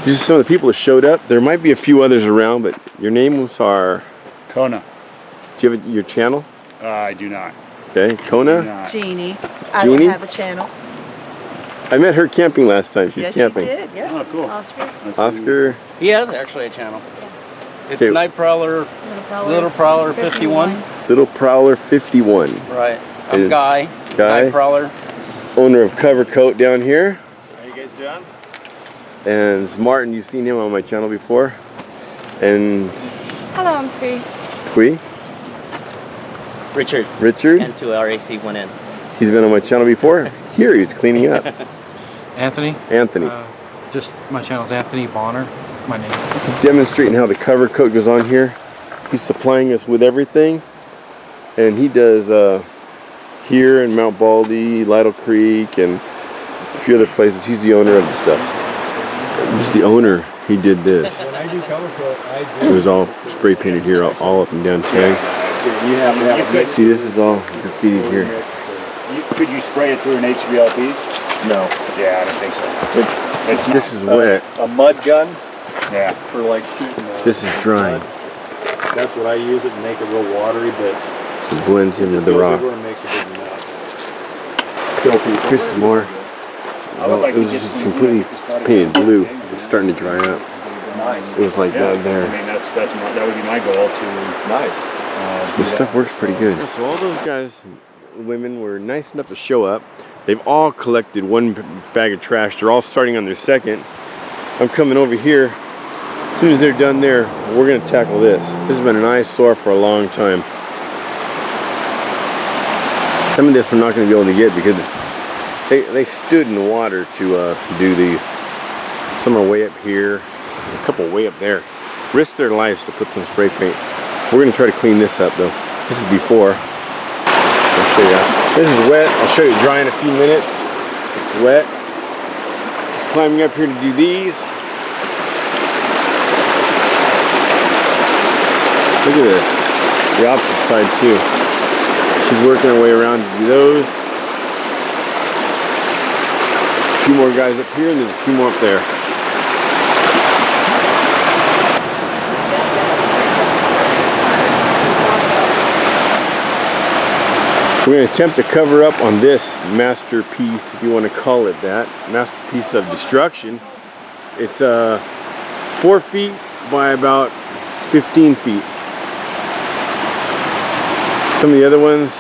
These are some of the people that showed up. There might be a few others around, but your names are? Kona. Do you have your channel? I do not. Okay, Kona? Jeannie. I don't have a channel. I met her camping last time. She's camping. Yes, you did. Yeah. Oh, cool. Oscar. He has actually a channel. It's Okay. Night Prowler, Little Prowler 51. Little Prowler 51. Right. I'm Guy. Night Prowler. Owner of Cover Coat down here. How you guys doing? And it's Martin. You've seen him on my channel before. And Hello, I'm Twee. Twee. Richard. Richard. And to RAC went in. He's been on my channel before. Here he's cleaning up. Anthony. Anthony. Just my channel's Anthony Bonner. My name. He's demonstrating how the cover coat goes on here. He's supplying us with everything, and he does here in Mount Baldy, Lytle Creek, and a few other places. He's the owner of the stuff. This is the owner. He did this. When I do cover coat, I do. It was all spray painted here, all up and down tag. You have to have it. See, this is all graffitied here. Could you spray it through an HVLP? No. Yeah, I don't think so. This is wet. A mud gun? Yeah. For like shooting. This is drying. That's what I use it to make it real watery, but So it blends in with the rock. and makes a big mess. This is more. Well, it was just completely painted blue. It's starting to dry up. Nice. It was like that there. I mean, that would be my goal to. Nice. So the stuff works pretty good. So all those guys, women, were nice enough to show up. They've all collected one bag of trash. They're all starting on their second. I'm coming over here. As soon as they're done there, we're gonna tackle this. This has been an eyesore for a long time. Some of this I'm not gonna be able to get because they stood in the water to do these. Some are way up here, a couple way up there. Risked their lives to put some spray paint. We're gonna try to clean this up though. This is before. I'll show you. This is wet. I'll show you dry in a few minutes. It's wet. Just climbing up here to do these. Look at this. The opposite side too. She's working her way around to do those. A few more guys up here and there's a few more up there. We're going to attempt to cover up on this masterpiece, if you want to call it that, masterpiece of destruction. It's 4 feet by about 15 feet. Some of the other ones,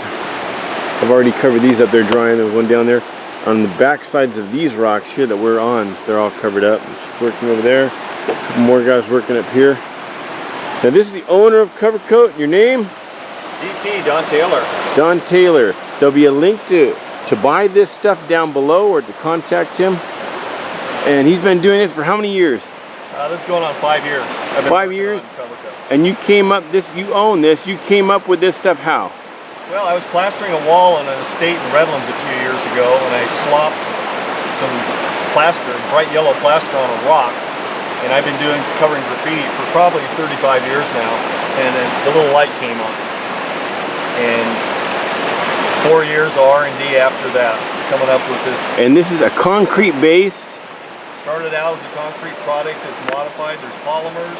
I've already covered these up. They're drying. There's one down there. On the back sides of these rocks here that we're on, they're all covered up. She's working over there. A couple more guys working up here. Now this is the owner of Cover Coat. Your name? DT, Don Taylor. Don Taylor. There'll be a link to buy this stuff down below or to contact him. And he's been doing this for how many years? This is going on 5 years. 5 years? And you came up this, you own this, you came up with this stuff how? Well, I was plastering a wall on an estate in Redlands a few years ago, and I slopped some plaster, bright yellow plaster on a rock. And I've been covering graffiti for probably 35 years now. And then the little light came on. And 4 years of R&D after that, coming up with this. And this is a concrete based? Started out as a concrete product, it's modified, there's polymers,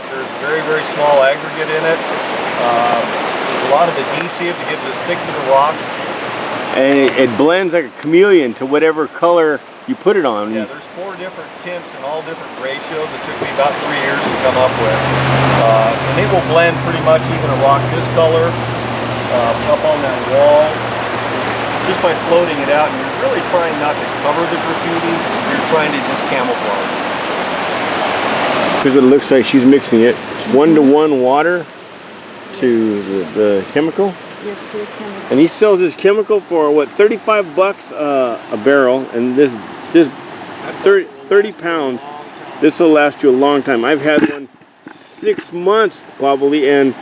there's very, very small aggregate in it. A lot of adhesive to get it to stick to the rock. And it blends like a chameleon to whatever color you put it on. Yeah, there's 4 different tints and all different ratios. It took me about 3 years to come up with. And it will blend pretty much even a rock this color up on that wall just by floating it out. And you're really trying not to cover the graffiti, you're trying to just camouflage. Here's what it looks like. She's mixing it. It's 1-to-1 water to the chemical. Yes, to a chemical. And he sells his chemical for what, 35 bucks a barrel, and this 30 pounds. This will last you a long time. I've had one 6 months probably, and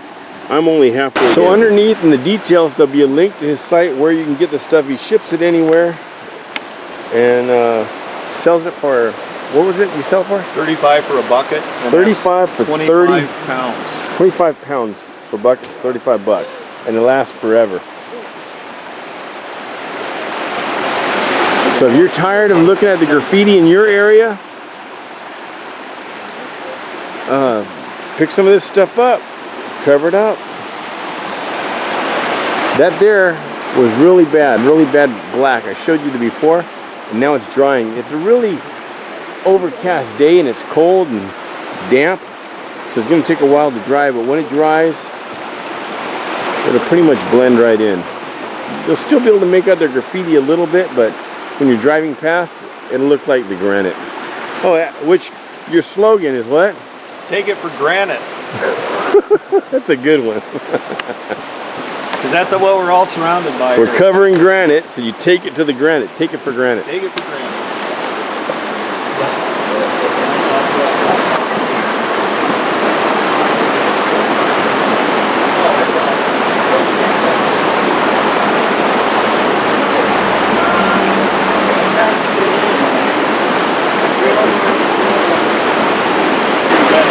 I'm only halfway. So underneath in the details there'll be a link to his site where you can get the stuff. He ships it anywhere and sells it for, what was it you sell for? 35 for a bucket. 35 for 25 pounds. 25 pounds for a bucket, 35 bucks. And it lasts forever. So if you're tired of looking at the graffiti in your area, pick some of this stuff up, cover it up. That there was really bad black. I showed you the before, and now it's drying. It's a really overcast day and it's cold and damp, so it's going to take a while to dry, but when it dries, it'll pretty much blend right in. You'll still be able to make out their graffiti a little bit, but when you're driving past, it'll look like the granite. Oh, which your slogan is what? Take it for granted. That's a good one. Because that's what we're all surrounded by. We're covering granite, so you take it to the granite. Take it for granted. Take it for granted.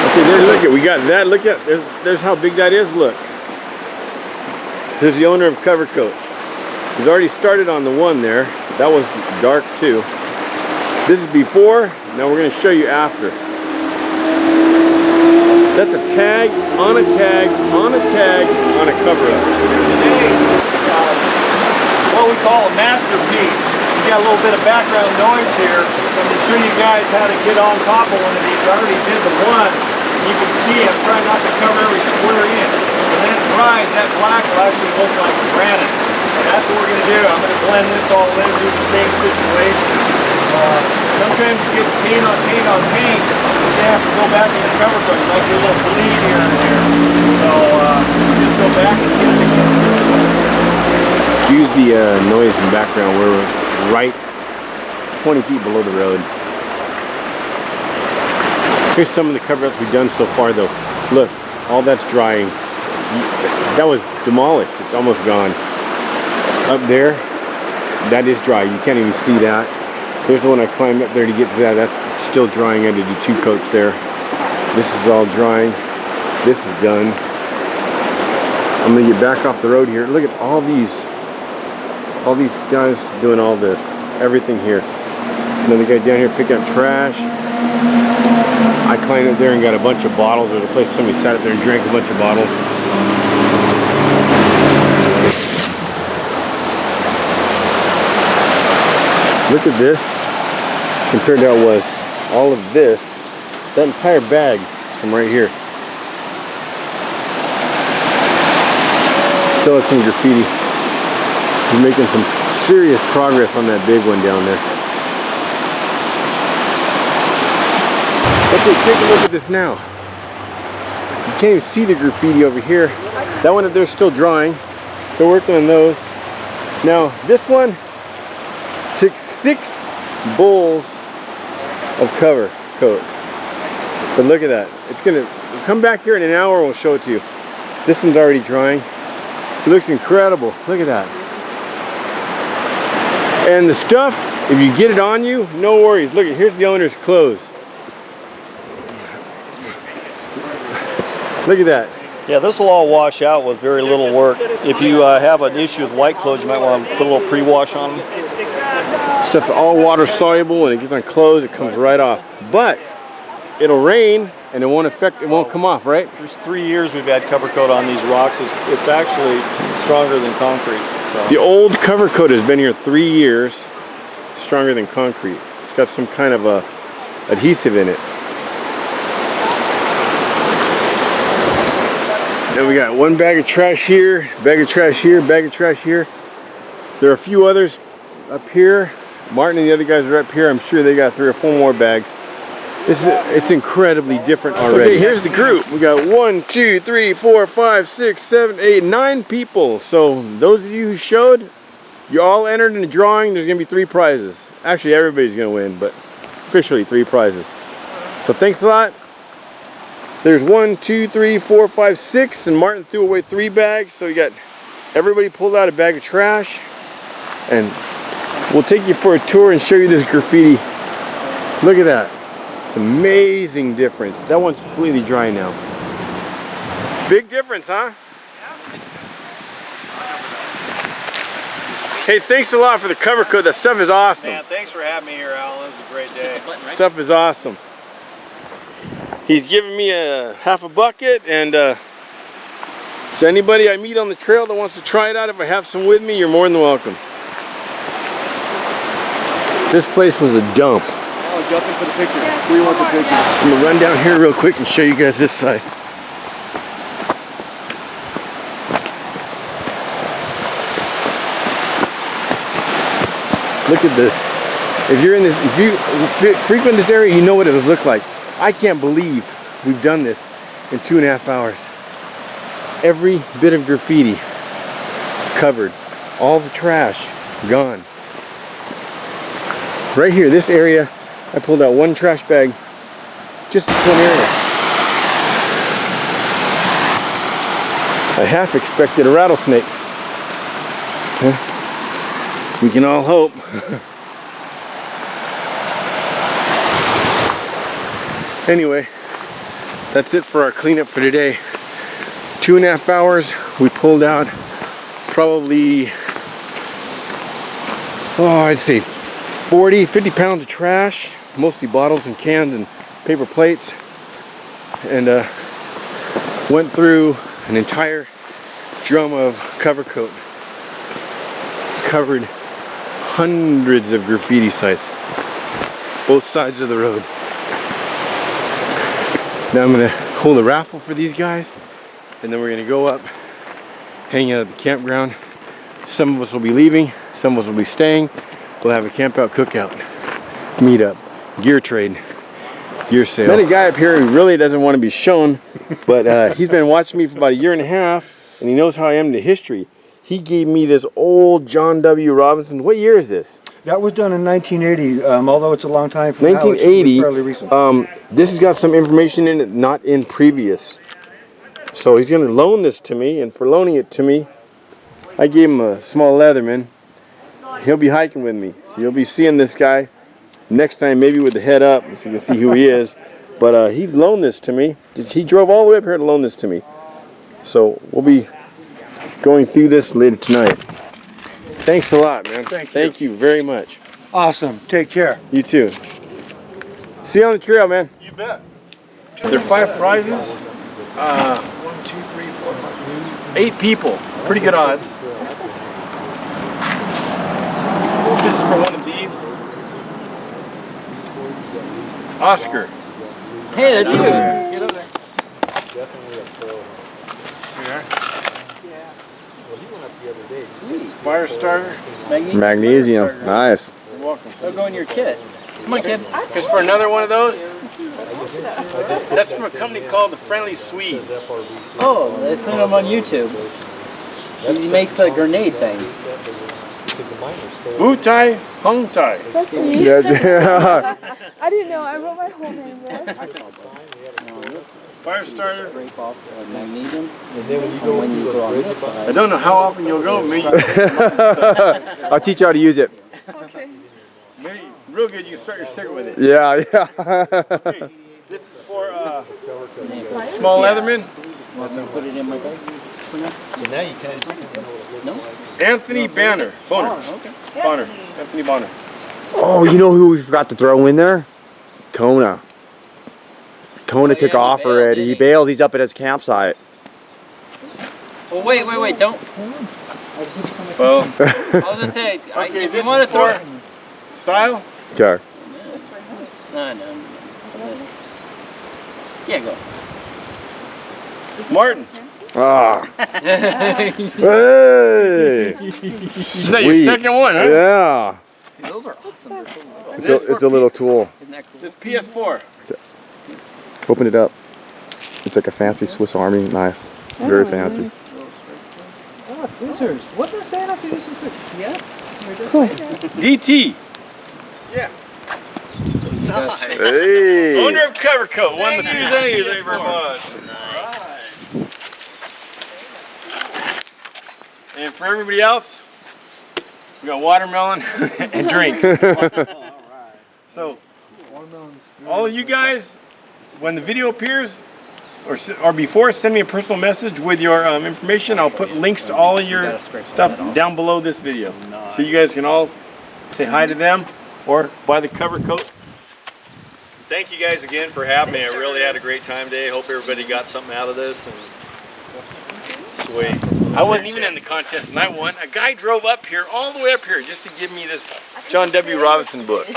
Okay, there, look at, we got that. Look at, there's how big that is. Look. There's the owner of Cover Coat. He's already started on the one there. That was dark too. This is before. Now we're going to show you after. That's a tag on a tag on a tag on a cover up. Today, what we call a masterpiece. We got a little bit of background noise here, so I'm going to show you guys how to get on top of one of these. I already did the one. You can see I'm trying not to cover every square inch. When it dries, that black will actually look like granite. And that's what we're going to do. I'm going to blend this all in, do the same situation. Sometimes you get paint on paint on paint, you have to go back in the cover coat. You might get a little bleed here and there. So just go back and get it again. Excuse the noise in the background. We're right 20 feet below the road. Here's some of the cover-ups we've done so far though. Look, all that's drying. That was demolished. It's almost gone. Up there, that is dry. You can't even see that. Here's the one I climbed up there to get to that. That's still drying. I had to do 2 coats there. This is all drying. This is done. I'm gonna get back off the road here. Look at all these guys doing all this. Everything here. Another guy down here picking up trash. I climbed up there and got a bunch of bottles. There's a place somebody sat up there and drank a bunch of bottles. Look at this compared to how it was. All of this, that entire bag is from right here. Still has some graffiti. He's making some serious progress on that big one down there. Okay, take a look at this now. You can't even see the graffiti over here. That one up there is still drying. Still working on those. Now, this one took 6 bowls of cover coat. But look at that. It's gonna come back here in an hour. We'll show it to you. This one's already drying. It looks incredible. Look at that. And the stuff, if you get it on you, no worries. Look at, here's the owner's clothes. Look at that. Yeah, this will all wash out with very little work. If you have an issue with white clothes, you might want to put a little pre-wash on them. Stuff's all water soluble. When it gets on clothes, it comes right off. But it'll rain and it won't affect, it won't come off, right? There's 3 years we've had cover coat on these rocks. It's actually stronger than concrete. So. The old cover coat has been here 3 years. Stronger than concrete. It's got some kind of a adhesive in it. Then we got one bag of trash here, bag of trash here, bag of trash here. There are a few others up here. Martin and the other guys are up here. I'm sure they got 3 or 4 more bags. It's incredibly different already. Okay, here's the group. We got 1, 2, 3, 4, 5, 6, 7, 8, 9 people. So those of you who showed, you all entered in the drawing. There's gonna be 3 prizes. Actually, everybody's gonna win, but officially 3 prizes. So thanks a lot. There's 1, 2, 3, 4, 5, 6, and Martin threw away 3 bags. So you got everybody pulled out a bag of trash, and we'll take you for a tour and show you this graffiti. Look at that. It's amazing difference. That one's completely dry now. Big difference, huh? Hey, thanks a lot for the cover coat. That stuff is awesome. Man, thanks for having me here, Alan. It was a great day. Stuff is awesome. He's giving me a half a bucket, and so anybody I meet on the trail that wants to try it out, if I have some with me, you're more than welcome. This place was a dump. Oh, jump in for the picture. Who wants a picture? I'm gonna run down here real quick and show you guys this side. Look at this. If you're in this, if you frequent this area, you know what it would look like. I can't believe we've done this in 2.5 hours. Every bit of graffiti covered. All the trash gone. Right here, this area, I pulled out one trash bag, just this one area. I half expected a rattlesnake. Huh? We can all hope. Anyway, that's it for our cleanup for today. 2.5 hours, we pulled out probably, I'd say 40, 50 pounds of trash, mostly bottles and cans and paper plates, and went through an entire drum of cover coat. Covered hundreds of graffiti sites, both sides of the road. Now I'm gonna hold a raffle for these guys, and then we're gonna go up, hang out at the campground. Some of us will be leaving, some of us will be staying. We'll have a camp out cookout, meetup, gear trade, gear sale. Met a guy up here who really doesn't want to be shown, but he's been watching me for about 1.5 years, and he knows how I am into history. He gave me this old John W. Robinson. What year is this? That was done in 1980, although it's a long time from 1980. It's fairly recent. This has got some information in it not in previous. So he's going to loan this to me, and for loaning it to me, I gave him a small Leatherman. He'll be hiking with me. So you'll be seeing this guy next time, maybe with the head up, so you can see who he is. But he loaned this to me. He drove all the way up here to loan this to me. So we'll be going through this later tonight. Thanks a lot, man. Thank you very much. Awesome. Take care. You too. See you on the trail, man. You bet. There are 5 prizes. 1, 2, 3, 4, 5, 6. 8 people. Pretty good odds. This is for one of these. Oscar. Hey, that's you. Get over there. Fire starter. Magnesium. Nice. You're welcome. They'll go in your kit. Come on, kid. Just for another one of those. That's from a company called the Friendly Swede. Oh, they sent them on YouTube. He makes a grenade thing. Wu Tai Hung Tai. That's me. Yeah. I didn't know. I wrote my whole name there. Fire starter. Break off the magnesium. And then when you go on this side. I don't know how often you'll go. Maybe. I'll teach you how to use it. Okay. Maybe real good. You can start your cigarette with it. Yeah, yeah. Okay. This is for small Leatherman. Want to put it in my bag? Now you can. No? Anthony Bonner. Oh, okay. Bonner. Anthony Bonner. Oh, you know who we forgot to throw in there? Kona. Kona took yeah, off he bailed, already. didn't He he? bailed. He's up at his campsite. Oh, wait, don't. Well, I was going to say, if you want to throw it. style. Okay. No. Yeah, go. Martin. Ah. Hey. Is that your second one, huh? Yeah. See, those are awesome. It's a little tool. Isn't that cool? This PS4. Open it up. It's like a fancy Swiss Army knife. Very fancy. Oh, pictures. What did I say? I have to do some pictures. Yeah. We're just DT. Yeah. Hey. Owner of Cover Coat. Won the PS4. Thank you very much. And for everybody else, we got watermelon and drink. So, all of you guys, when the video appears, or before, send me a personal message with your information. I'll put links to all of your stuff down below this video. So you guys can all say hi to them or buy the Cover Coat. thank you guys again for having me. I really had a great time today. Hope everybody got something out of this. And sweet. I wasn't even in the contest and I won. A guy drove up here, all the way up here, just to give me this John W. Robinson book.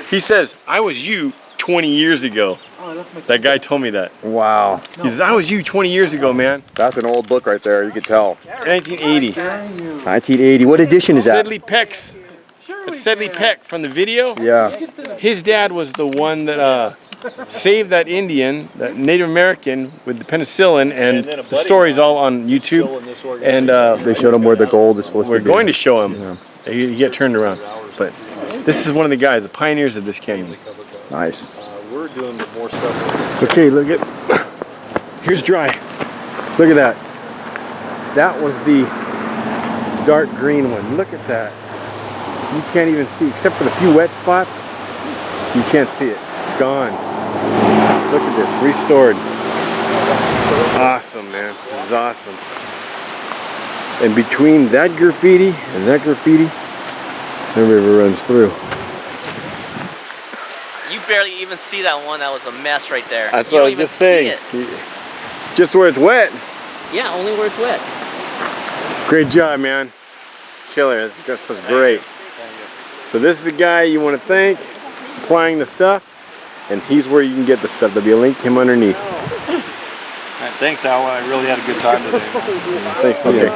He says, I was you 20 years ago. That guy told me that. Wow. He says, I was you 20 years ago, man. That's an old book right there, you can tell. 1980. 1980. What edition is that? Sedley Peck's. That's Sedley Peck from the video. Yeah. His dad was the one that saved that Indian, that Native American, with the penicillin, and the story's all on YouTube. And They showed him where the gold is supposed we're to be. going to show him. He get turned around. But this is one of the guys, the pioneers of this canyon. Nice. We're doing more stuff. Okay, look at, here's dry. Look at that. That was the dark green one. Look at that. You can't even see, except for the few wet spots, you can't see it. It's gone. Look at this, restored. Awesome, man. This is awesome. And between that graffiti and that graffiti, the river runs through. You barely even see that one. That was a mess right there. That's You what I don't was just even saying. see it. Just where it's wet. Yeah, only where it's wet. Great job, man. Killer. That's great. So this is the guy you want to thank for supplying the stuff, and he's where you can get the stuff. There'll be a link to him underneath. Thanks, Alan. I really had a good time today. Thanks. Okay.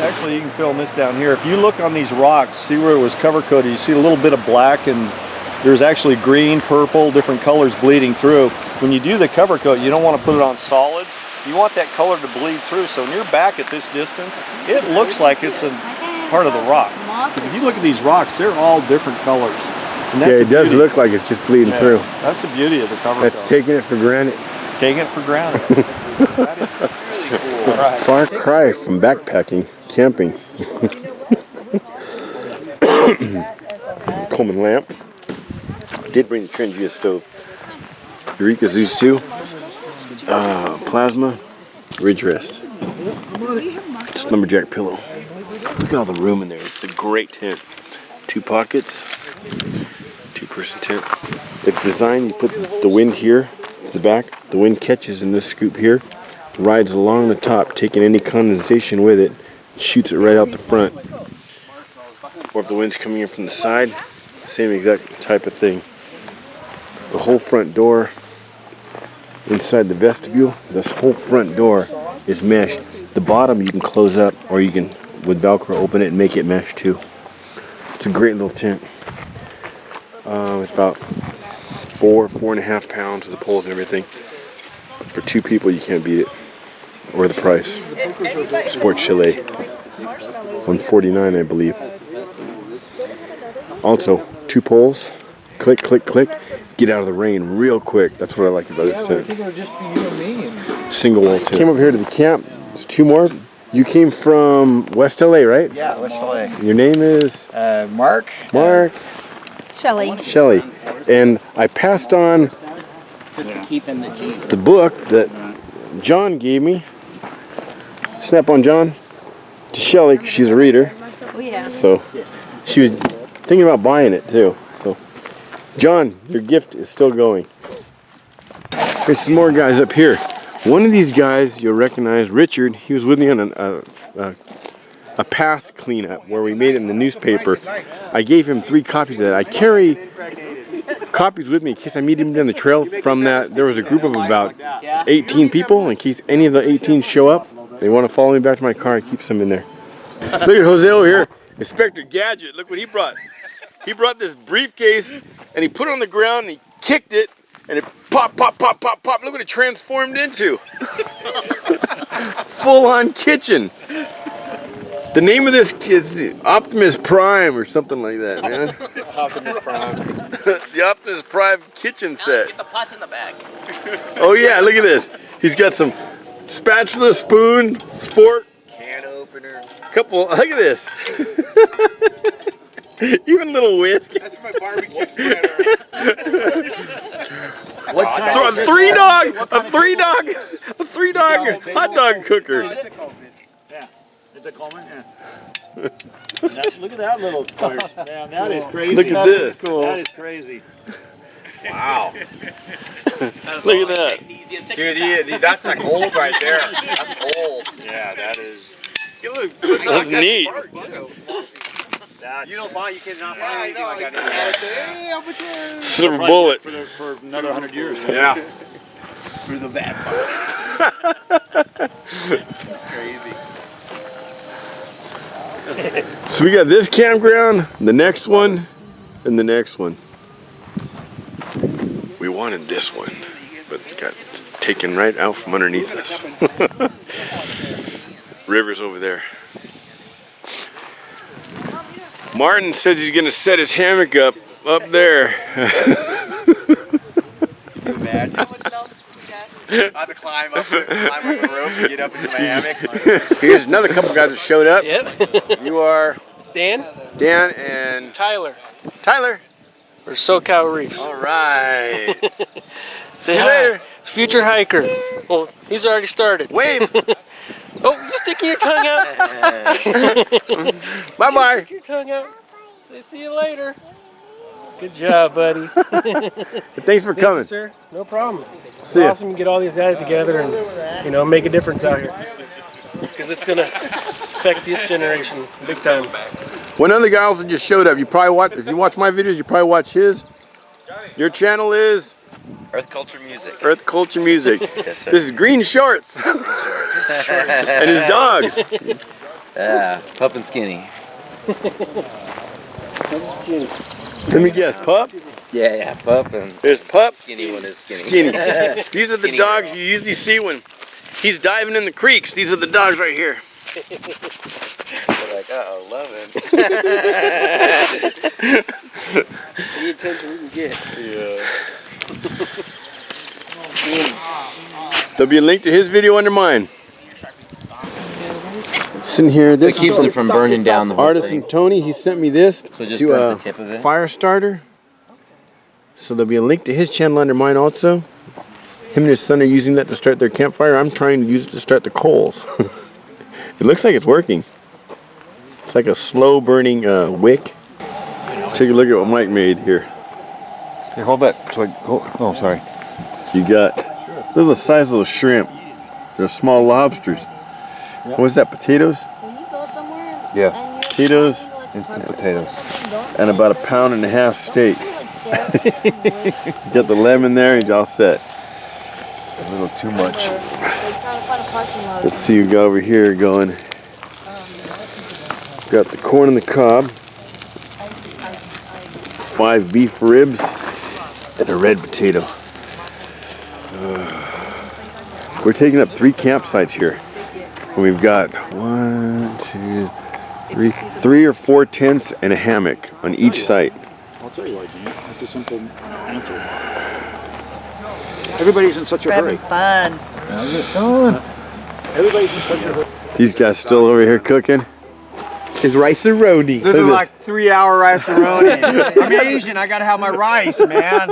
Actually, you can film this down here. If you look on these rocks, see where it was cover coated, you see a little bit of black, and there's actually green, purple, different colors bleeding through. When you do the cover coat, you don't want to put it on solid. You want that color to bleed through. So when you're back at this distance, it looks like it's a part of the rock. Because if you look at these rocks, they're all different colors. And that's Yeah, it does look like it's just bleeding through. That's the beauty of the cover That's coat. taking it for granted. Taking it for granted. That is really cool. Right. Far cry from backpacking, camping. Coleman lamp. I did bring the Trengia stove. Eureka Zeus 2. Plasma. Ridge rest. Just lumberjack pillow. Look at all the room in there. It's a great tent. 2 pockets. 2-person tent. It's designed, you put the wind here to the back. The wind catches in this scoop here. Rides along the top, taking any condensation with it. Shoots it right out the front. Or if the wind's coming in from the side, same exact type of thing. The whole front door inside the vestibule, this whole front door is mesh. The bottom you can close up, or you can with Velcro open it and make it mesh too. It's a great little tent. It's about 4.5 pounds with the poles and everything. For 2 people, you can't beat it. Or the price. Sport Chalet. $149, I believe. Also, 2 poles. Click, click, click. Get out of the rain real quick. That's what I like about this I tent. think it would just be you and me. Single wall tent. Came up here to the camp. There's 2 more. You came from West LA, right? Yeah, West LA. Your name is? Mark. Mark. Shelly. Shelly. And I passed on Keeping the Jeep. the book that John gave me. Snap on John. To Shelly, 'cause she's a reader. Oh yeah. So she was thinking about buying it too. So John, your gift is still going. There's some more guys up here. One of these guys you'll recognize, Richard. He was with me on a path cleanup where we made it in the newspaper. I gave him 3 copies of that. I carry copies with me in case I meet him down the trail from that. There was a group of about 18 people. In case any of the 18 show up, they want to follow me back to my car. I keep some in there. Look at Jose over here. Inspector Gadget. Look what he brought. He brought this briefcase and he put it on the ground and he kicked it and it pop, pop, pop, pop, pop. Look what it transformed into. Full-on kitchen. The name of this is the Optimus Prime or something like that, man. Optimus Prime. The Optimus Prime kitchen set. Get the pots in the bag. Oh yeah, look at this. He's got some spatula, spoon, fork, Can opener. couple. Look at this. Even a little whisk. That's my barbecue spreader. So a three dog hot dog cooker. Yeah, it's a Coleman. Yeah. Look at that little square. Man, that is crazy. Look at this. That is crazy. Wow. Look at that. Dude, that's like old right there. That's old. Yeah, that is. That's neat. That's, You don't find, you cannot find anything like that. Silver bullet. for another 100 years. Yeah. Through the bad part. That's crazy. So we got this campground, the next one, and the next one. We wanted this one, but it got taken right out from underneath us. River's over there. Martin said he's gonna set his hammock up there. Can you imagine? I have to climb up the rope and get up into my hammock. Here's another couple guys that showed up. Yep. You are Dan and Tyler Tyler. or SoCal Reefs. All right. Say See you hi. later. Future hiker. Well, he's already started. Wave. Oh, you're sticking your tongue out. Bye bye. Stick your tongue out. Say see you later. Good job, buddy. Thanks for coming. Sir, no problem. It's See ya. awesome to get all these guys together and make a difference out here. Because it's gonna affect this generation big time. One other guy also just showed up. You probably watch. If you watch my videos, you probably watch his. Your channel is Earth Culture Music. Earth Culture Music. Yes, sir. This is Green Shorts and his dogs. Yeah, Pup and Skinny. Let me guess, Pup. Yeah, Pup and There's Pup. Skinny one is Skinny. Skinny. These are the Skinny. dogs you usually see when he's diving in the creeks. These are the dogs right here. They're like, uh-oh, love him. Any attention we can get. Yeah. There'll be a link to his video under mine. Sitting here, this It keeps is them from burning down the whole Artisan thing. Tony. He sent me this So just to burn the tip of it? fire starter. So there'll be a link to his channel under mine also. Him and his son are using that to start their campfire. I'm trying to use it to start the coals. It looks like it's working. It's like a slow burning wick. Take a look at what Mike made here. Hey, hold that. Oh, sorry. You got, look at the size of those shrimp. They're small lobsters. What was that, potatoes? Yeah. Potatoes Instant potatoes. and about 1.5 pound steak. You got the lemon there, he's all set. A little too much. Let's see you go over here going. Got the corn on the cob, 5 beef ribs, and a red potato. We're taking up 3 campsites here. And we've got 3 or 4 tents and a hammock on each site. I'll tell you why, Dean. That's a simple answer. Everybody's in such a hurry. Fun. How's it going? Everybody's in such a hurry. These guys still over here cooking. It's rice-a-roni. This is like 3-hour rice-a-roni. I'm Asian. I gotta have my rice, man.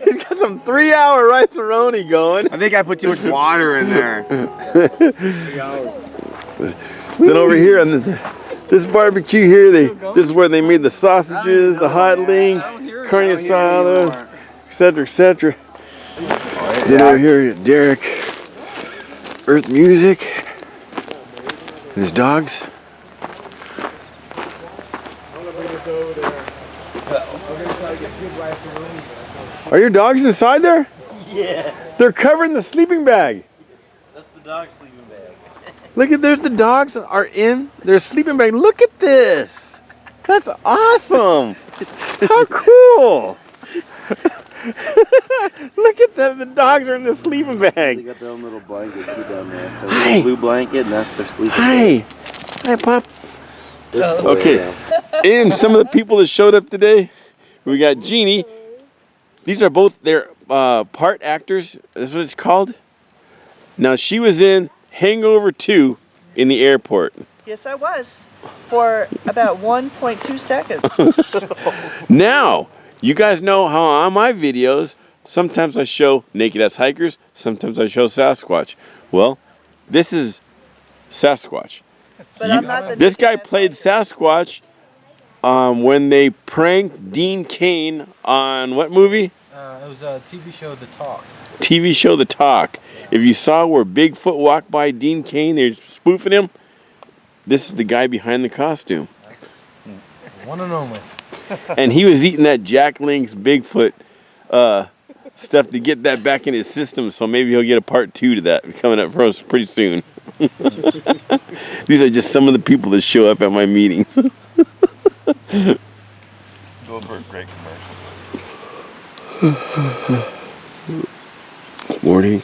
He's got some 3-hour rice-a-roni going. I think I put too much water in there. Then over here on this barbecue here, this is where they made the sausages, the hot links, carne asada, etc., etc. Then over here, Derek, Earth Music, and his dogs. Are your dogs inside there? Yeah. They're covering the sleeping bag. That's the dog sleeping bag. Look at, there's the dogs are in their sleeping bag. Look at this. That's awesome. How cool. Look at that. The dogs are in the sleeping They bag. got their own little blanket too down there. So Hi. a blue blanket, and that's their sleeping Hi. bag. Hi, Pop. There's Okay. And some of the people that showed up today, we got Jeannie. These are both their part actors. That's what it's called. Now, she was in Hangover 2 in the airport. Yes, I was. For about 1.2 seconds. Now, you guys know how on my videos, sometimes I show naked-ass hikers, sometimes I show Sasquatch. Well, this is Sasquatch. But I'm not the This guy naked-ass played hiker. Sasquatch when they pranked Dean Cain on what movie? It was a TV show, The Talk. TV show The Talk. If you saw where Bigfoot walked by Dean Cain, they're spoofing him. This is the guy behind the costume. That's one and only. And he was eating that Jack Link's Bigfoot stuff to get that back in his system, so maybe he'll get a part 2 to that coming up for us pretty soon. These are just some of the people that show up at my meetings. Go for a great commercial. This morning,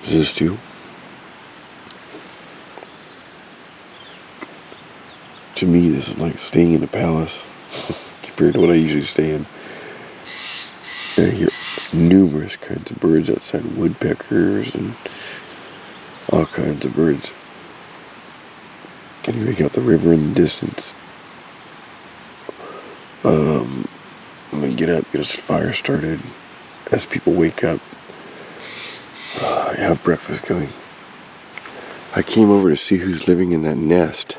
is this too? To me, this is like staying in a palace compared to what I usually stay in. And I hear numerous kinds of birds outside, woodpeckers and all kinds of birds. Can you make out the river in the distance? I'm gonna get up, get a fire started as people wake up. Have breakfast going. I came over to see who's living in that nest.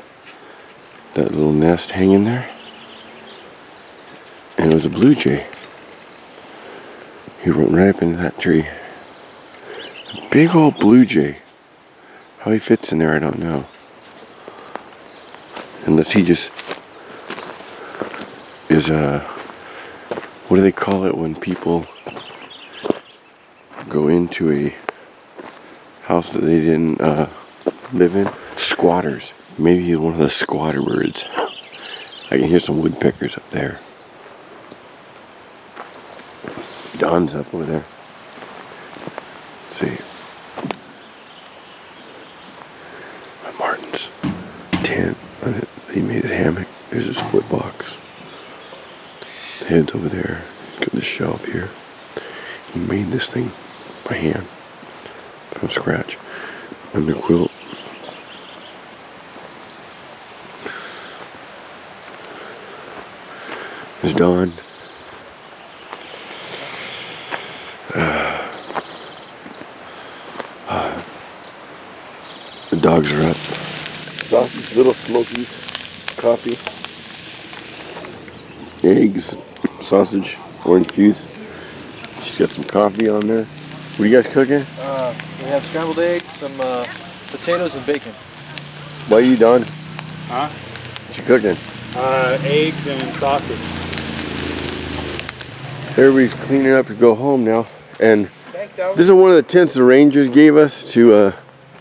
That little nest hanging there. And it was a blue jay. He went right up into that tree. A big old blue jay. How he fits in there, I don't know. Unless he just is what do they call it when people go into a house that they didn't live in? Squatters. Maybe he's one of the squatter birds. I can hear some woodpeckers up there. Don's up over there. Let's see. Martin's tent. He made a hammock. There's his split box. The head's over there. Got the shelf here. He made this thing by hand. From scratch. Under quilt. There's Dawn. The dogs are up. Sausage, little smokies, coffee, eggs, sausage, orange juice. She's got some coffee on there. What are you guys cooking? We have scrambled eggs, some potatoes, and bacon. What are you, Don? Huh? What you cooking? Eggs and sausage. Everybody's cleaning up to go home now. And this is one of the tents the Rangers gave us to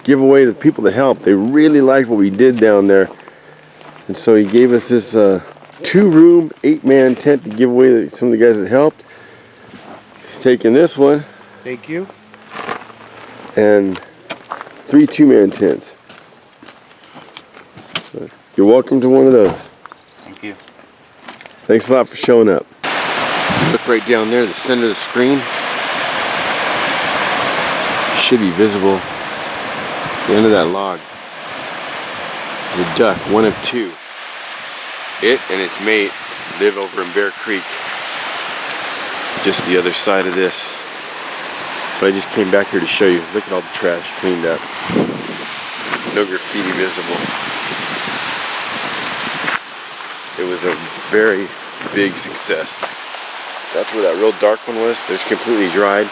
give away to the people that helped. They really liked what we did down there. And so he gave us this 2-room, 8-man tent to give away to some of the guys that helped. He's taking this one. Thank you. And 3 2-man tents. So you're welcome to one of those. Thank you. Thanks a lot for showing up. Look right down there, the center of the screen. Should be visible. The end of that log. There's a duck, one of 2. It and its mate live over in Bear Creek. Just the other side of this. But I just came back here to show you. Look at all the trash cleaned up. No graffiti visible. It was a very big success. That's where that real dark one was. It's completely dried.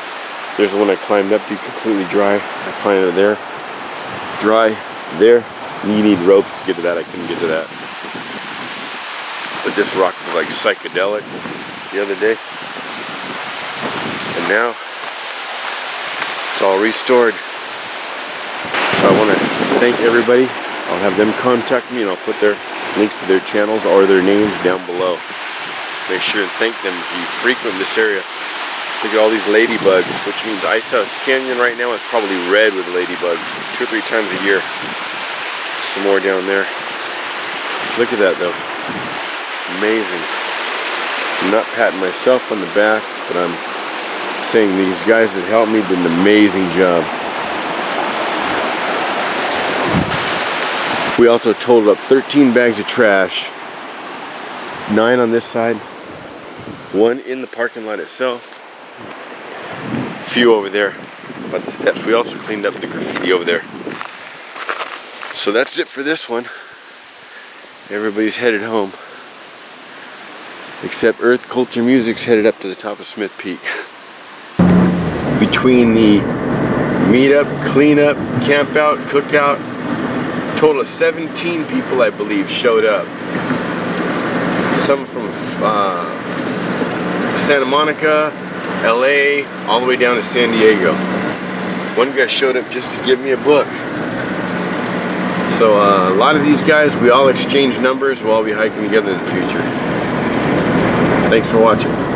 There's the one I climbed up to, completely dry. I climbed over there. Dry. There. You need ropes to get to that. I couldn't get to that. But this rock was like psychedelic the other day. And now it's all restored. So I want to thank everybody. I'll have them contact me and I'll put their links to their channels or their names down below. Make sure and thank them if you frequent this area. Look at all these ladybugs, which means Icehouse Canyon right now is probably red with ladybugs 2 or 3 times a year. Some more down there. Look at that though. Amazing. I'm not patting myself on the back, but I'm saying these guys that helped me did an amazing job. We also totaled up 13 bags of trash. 9 on this side. 1 in the parking lot itself. A few over there by the steps. We also cleaned up the graffiti over there. So that's it for this one. Everybody's headed home. Except Earth Culture Music's headed up to the top of Smith Peak. Between the meetup, cleanup, camp out, cookout, total of 17 people I believe showed up. Some from Santa Monica, LA, all the way down to San Diego. One guy showed up just to give me a book. So a lot of these guys, we all exchange numbers. We'll all be hiking together in the future. Thanks for watching.